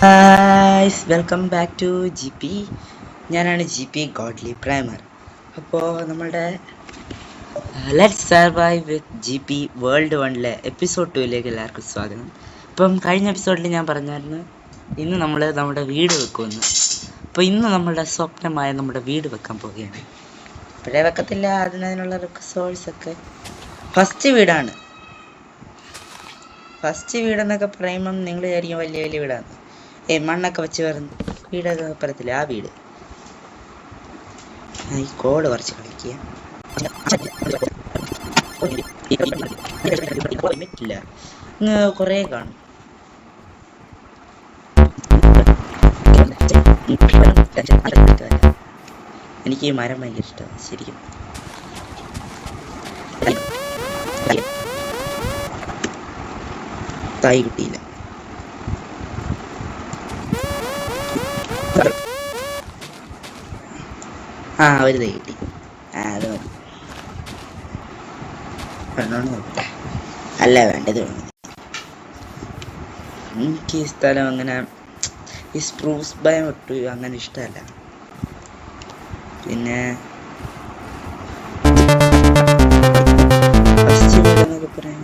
Welcome back to G P. ഞാനാണ് G P godly primer. അപ്പോൾ നമ്മളുടെ let's survive with G P world 1 episode 2 എല്ലാവർക്കും സ്വാഗതം. ഇപ്പം കഴിഞ്ഞ എപ്പിസോഡിൽ ഞാൻ പറഞ്ഞായിരുന്നു ഇന്ന് നമ്മൾ നമ്മുടെ വീട് വെക്കുമെന്ന്. അപ്പോൾ ഇന്ന് നമ്മളുടെ സ്വപ്നമായ നമ്മുടെ വീട് വെക്കാൻ പോവുകയാണ്. ഇപ്പോഴേ വെക്കത്തില്ല, അതിനുള്ള റിസോഴ്സൊക്കെ. ഫസ്റ്റ് വീടാണ്. ഫസ്റ്റ് വീടെന്നൊക്കെ പറയുമ്പം നിങ്ങൾ വിചാരിക്കും വലിയ വലിയ വീടാണ്. മണ്ണൊക്കെ വെച്ച് വരുന്ന വീടൊക്കെ പറയത്തില്ല, ആ വീട്. ഈ കോഡ് കുറച്ച് കളിക്കുക പറ്റില്ല, കുറേ കാണും. എനിക്ക് ഈ മരം ഭയങ്കര ഇഷ്ടമാണ് ശരിക്കും. തായി കിട്ടിയില്ല. ഒരു തൈ കിട്ടി. അത് മതി. അല്ല വേണ്ടത്. എനിക്ക് ഈ സ്ഥലം അങ്ങനെ ഈ സ്പ്രൂസ് ഭയം ഒട്ടും അങ്ങനെ ഇഷ്ടമല്ല. പിന്നെ ഫസ്റ്റ് വീട് എന്നൊക്കെ പറയാൻ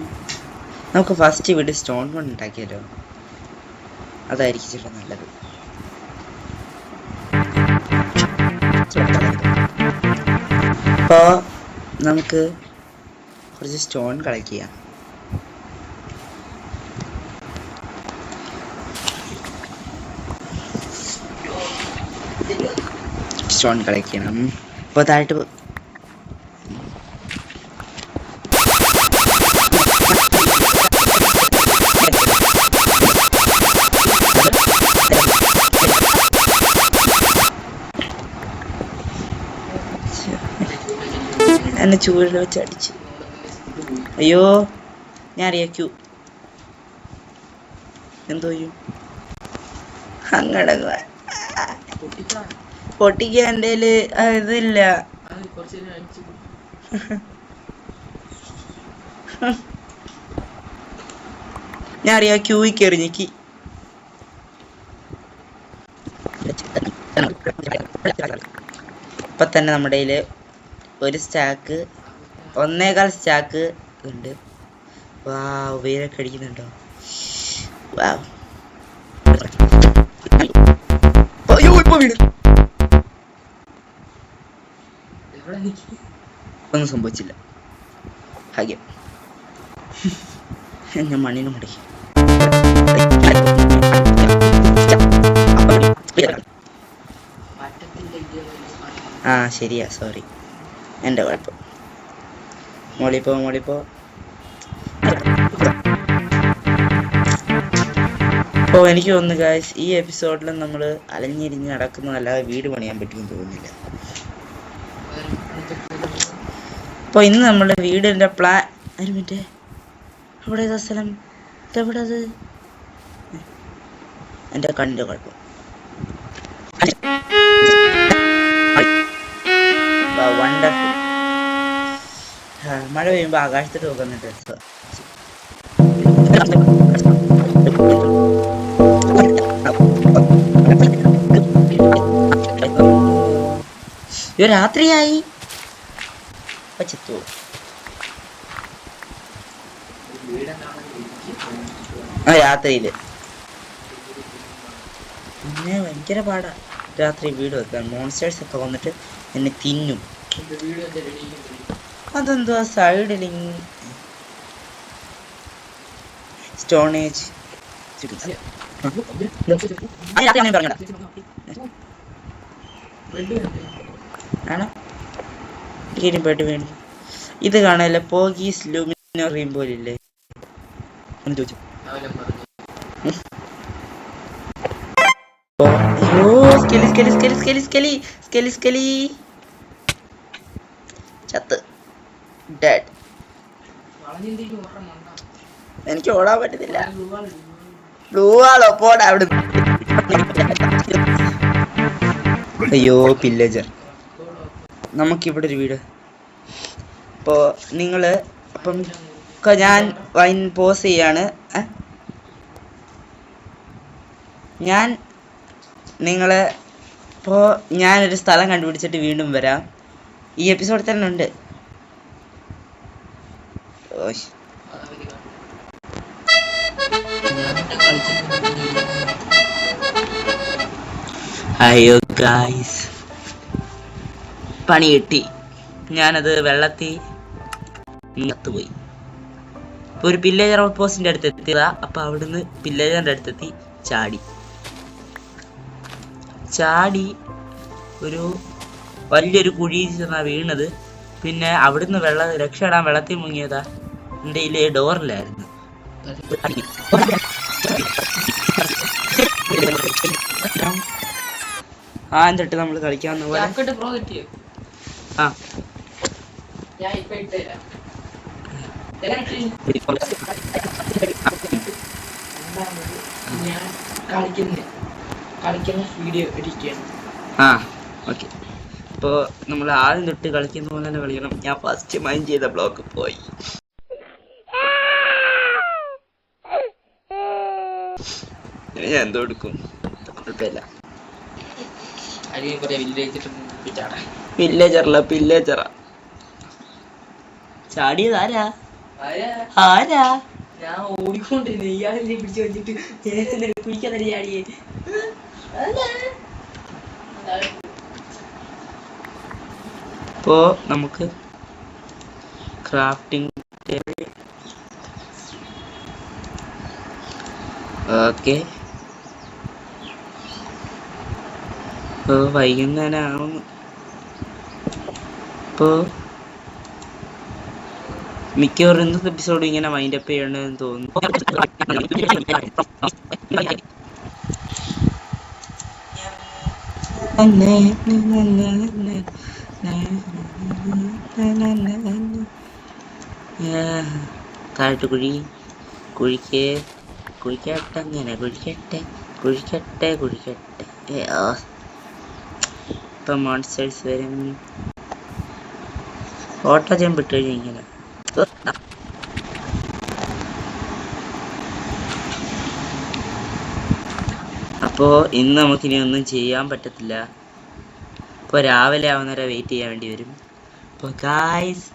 നമുക്ക് ഫസ്റ്റ് വീട് സ്റ്റോൺ കൊണ്ട് ഉണ്ടാക്കിയാലോ? അതായിരിക്കും ചേട്ടാ നല്ലത്. അപ്പോൾ നമുക്ക് കുറച്ച് സ്റ്റോൺ കളക്ട് ചെയ്യാം. സ്റ്റോൺ കളക്ട് ചെയ്യണം. അപ്പോൾ താഴോട്ട് എന്നെ ചൂരിൽ വെച്ച് അടിച്ചു. അയ്യോ, ഞാൻ അറിയാക്കൂ എന്തോ അങ്ങനെ പൊട്ടിക്കാൻ എൻ്റെ ഇതില്ല. ഞാൻ അറിയാം, ക്യൂവിൽ കയറി ഞെക്കി. ഇപ്പം തന്നെ നമ്മുടെ കയ്യിൽ ഒരു സ്റ്റാക്ക് 1.25 സ്റ്റാക്ക് ഉണ്ട്. ഉയരൊക്കെ അടിക്കുന്നുണ്ടോ? ഒന്നും സംഭവിച്ചില്ല, ഭാഗ്യം. ഞാൻ മണ്ണിന് മുടക്കി. ശരിയാ, സോറി, എൻ്റെ കുഴപ്പം. മോളിപ്പോ. അപ്പോൾ എനിക്ക് തോന്നുന്നു ഗായ്സ്, ഈ എപ്പിസോഡിൽ നമ്മൾ അലഞ്ഞിരിഞ്ഞ് നടക്കുന്നതല്ലാതെ വീട് പണിയാൻ പറ്റുമെന്ന് തോന്നുന്നില്ല. അപ്പോൾ ഇന്ന് നമ്മൾ വീടിൻ്റെ പ്ലാൻ. ഒരു മിനിറ്റ്, അവിടെ ഏതാ സ്ഥലം? ഇതെവിടെ? അത് എൻ്റെ കണ്ണിൻ്റെ കുഴപ്പം. വണ്ടർഫുൾ. മഴ പെയ്യുമ്പോൾ ആകാശത്തോട്ട് നോക്കുന്നുണ്ട്. രാത്രിയായി. രാത്രിയില് പിന്നെ ഭയങ്കര പാടാ രാത്രി വീട് വെക്കാൻ. മോൺസ്റ്റേഴ്സ് ഒക്കെ വന്നിട്ട് എന്നെ തിന്നും. അതെന്തുവാ സൈഡിൽ സ്റ്റോണേജ് ആണോ? പോയിട്ട് വേണ്ടി ഇത് കാണാല്ലേ, പോഗീസ് ലൂമിനോ റീംബോലില്ലേ എന്ന് ചോദിച്ചു. ചത്ത് ഡെഡ്. എനിക്ക് ഓടാൻ പറ്റുന്നില്ല. ബ്ലൂ ആളോ പോടാ അവിടെ. അയ്യോ പില്ലേജർ. നമുക്കിവിടെ ഒരു വീട്. അപ്പോൾ നിങ്ങൾ അപ്പം ഞാൻ വൈൻ പോസ് ചെയ്യാണ്. ഞാൻ നിങ്ങളെ ഇപ്പോൾ ഞാനൊരു സ്ഥലം കണ്ടുപിടിച്ചിട്ട് വീണ്ടും വരാം. ഈ എപ്പിസോഡിൽ തന്നെ ഉണ്ട്. അയ്യോ ഗായ്സ്, പണി കിട്ടി. ഞാനത് വെള്ളത്തിൽ പോയി. ഇപ്പോൾ ഒരു പില്ലേജർ ഔട്ട് പോസ്റ്റിൻ്റെ അടുത്ത് എത്തിയതാ. അപ്പോൾ അവിടുന്ന് പില്ലേജറിൻ്റെ അടുത്തെത്തി ചാടി ഒരു വലിയൊരു കുഴിയിൽ ചെന്നാണ് വീണത്. പിന്നെ അവിടുന്ന് രക്ഷപ്പെടാൻ വെള്ളത്തിൽ മുങ്ങിയതാ. എൻ്റെ കയ്യിൽ ഡോറിലായിരുന്നു. തൊട്ട് നമ്മൾ കളിക്കാവുന്ന പോലെ ഓക്കെ. അപ്പോൾ നമ്മൾ ആദ്യം തൊട്ട് കളിക്കുന്ന പോലെ തന്നെ കളിക്കണം. ഞാൻ ഫസ്റ്റ് മൈൻഡ് ചെയ്ത ബ്ലോക്ക് പോയി. ഞാൻ എന്തോ എടുക്കും, കുഴപ്പമില്ല. പില്ലേജറാ ചാടിയതാരാ? ഞാൻ ഓടിക്കൊണ്ടിരുന്നു. ഇയാളെ പിടിച്ചു വന്നിട്ട് കുഴിക്കാൻ ചാടിയേ. ഇപ്പോ നമുക്ക് ക്രാഫ്റ്റിംഗ് ഓക്കെ. വൈകുന്നേരമാവുന്നു. ഇപ്പോൾ മിക്കവാറും ഇന്നത്തെ എപ്പിസോഡ് ഇങ്ങനെ മൈൻഡ് അപ്പ് ചെയ്യണമെന്ന് തോന്നുന്നു. താഴോട്ട് കുഴിക്കട്ടെ അങ്ങനെ കുഴിക്കട്ടെ. ഇപ്പം മോൺസ്റ്റേഴ്സ് വരും. ഓട്ടോ ജമ്പ് ഇട്ട് കഴിഞ്ഞാൽ ഇങ്ങനെ. അപ്പോൾ ഇന്ന് നമുക്കിനി ഒന്നും ചെയ്യാൻ പറ്റത്തില്ല. ഇപ്പോൾ രാവിലെ ആവുന്നവരെ വെയിറ്റ് ചെയ്യാൻ വേണ്ടി വരും. അപ്പോൾ guys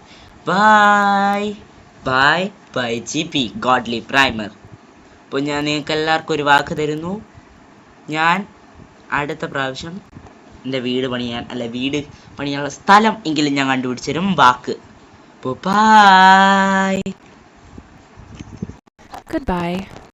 bye GP godly primer. അപ്പോൾ ഞാൻ നിങ്ങൾക്ക് എല്ലാവർക്കും ഒരു വാക്ക് തരുന്നു. ഞാൻ അടുത്ത പ്രാവശ്യം എൻ്റെ വീട് പണിയാനുള്ള സ്ഥലം എങ്കിലും ഞാൻ കണ്ടുപിടിച്ചു തരും. വാക്ക്. അപ്പോൾ ബൈ. Goodbye.